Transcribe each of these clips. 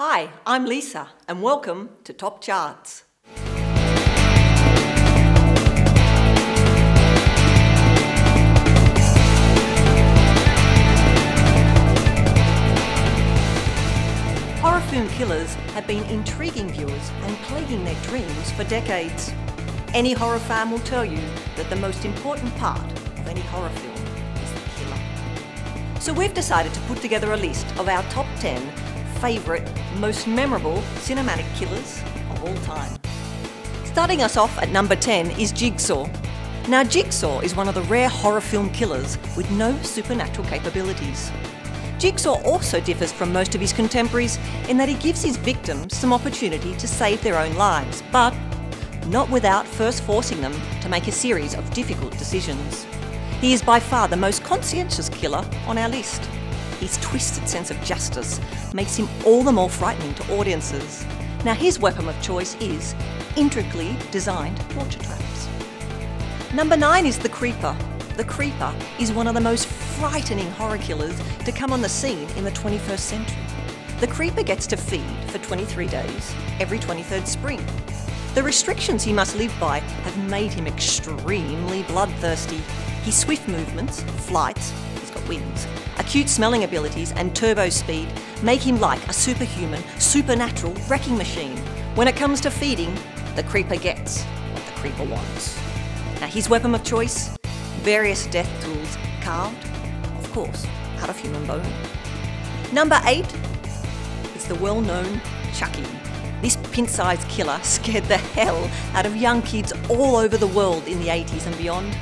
Hi, I'm Lisa and welcome to Top Charts. Horror film killers have been intriguing viewers and plaguing their dreams for decades. Any horror fan will tell you that the most important part of any horror film is the killer. So we've decided to put together a list of our top 10 favourite, most memorable cinematic killers of all time. Starting us off at number 10 is Jigsaw. Now Jigsaw is one of the rare horror film killers with no supernatural capabilities. Jigsaw also differs from most of his contemporaries in that he gives his victims some opportunity to save their own lives, but not without first forcing them to make a series of difficult decisions. He is by far the most conscientious killer on our list. His twisted sense of justice makes him all the more frightening to audiences. Now his weapon of choice is intricately designed torture traps. Number 9 is the Creeper. The Creeper is one of the most frightening horror killers to come on the scene in the 21st century. The Creeper gets to feed for 23 days every 23rd spring. The restrictions he must live by have made him extremely bloodthirsty. His swift movements, flights, he's got wings, acute smelling abilities and turbo speed make him like a superhuman, supernatural wrecking machine. When it comes to feeding, the Creeper gets what the Creeper wants. Now his weapon of choice? Various death tools carved, of course, out of human bone. Number 8 is the well-known Chucky. This pint-sized killer scared the hell out of young kids all over the world in the 80s and beyond.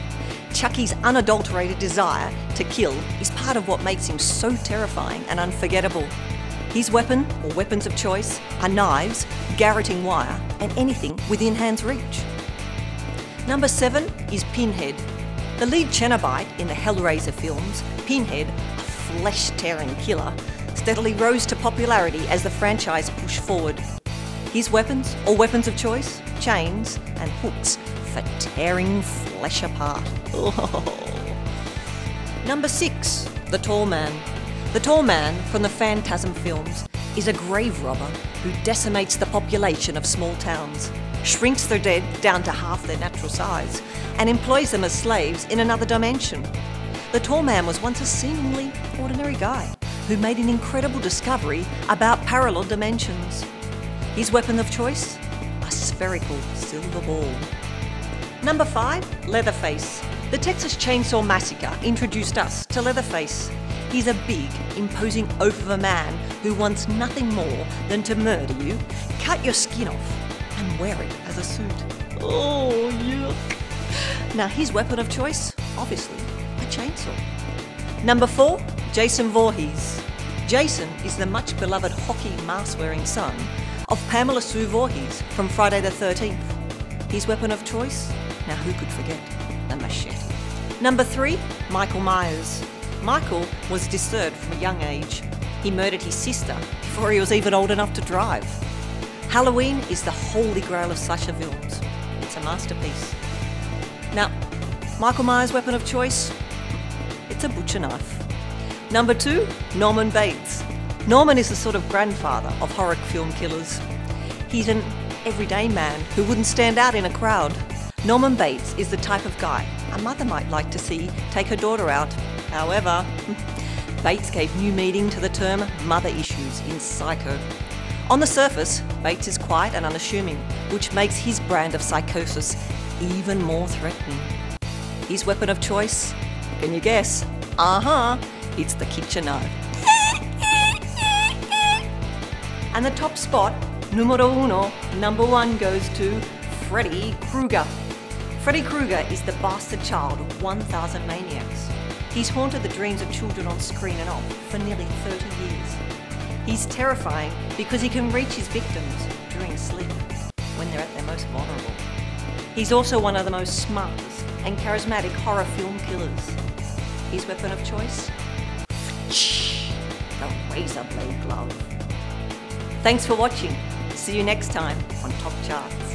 Chucky's unadulterated desire to kill is part of what makes him so terrifying and unforgettable. His weapon, or weapons of choice, are knives, garroting wire, and anything within hand's reach. Number 7 is Pinhead. The lead Cenobite in the Hellraiser films, Pinhead, a flesh-tearing killer, steadily rose to popularity as the franchise pushed forward. His weapons, or weapons of choice, chains and hooks for tearing flesh apart. Oh. Number 6, the Tall Man. The Tall Man from the Phantasm films is a grave robber who decimates the population of small towns, shrinks their dead down to half their natural size, and employs them as slaves in another dimension. The Tall Man was once a seemingly ordinary guy who made an incredible discovery about parallel dimensions. His weapon of choice? A spherical silver ball. Number 5, Leatherface. The Texas Chainsaw Massacre introduced us to Leatherface. He's a big, imposing oaf of a man who wants nothing more than to murder you, cut your skin off, and wear it as a suit. Oh, yuck. Now his weapon of choice? Obviously, a chainsaw. Number 4, Jason Voorhees. Jason is the much beloved hockey mask-wearing son of Pamela Sue Voorhees from Friday the 13th. His weapon of choice? Now who could forget? The machete. Number 3, Michael Myers. Michael was disturbed from a young age. He murdered his sister before he was even old enough to drive. Halloween is the holy grail of slasher films. It's a masterpiece. Now, Michael Myers' weapon of choice? It's a butcher knife. Number 2, Norman Bates. Norman is the sort of grandfather of horror film killers. He's an everyday man who wouldn't stand out in a crowd. Norman Bates is the type of guy a mother might like to see take her daughter out. However, Bates gave new meaning to the term mother issues in Psycho. On the surface, Bates is quiet and unassuming, which makes his brand of psychosis even more threatening. His weapon of choice? Can you guess? It's the kitchen knife. And the top spot, numero uno, number 1 goes to Freddy Krueger. Freddy Krueger is the bastard child of 1,000 maniacs. He's haunted the dreams of children on screen and off for nearly 30 years. He's terrifying because he can reach his victims during sleep, when they're at their most vulnerable. He's also one of the most smartest and charismatic horror film killers. His weapon of choice? The razor blade glove. Thanks for watching. See you next time on Top Charts.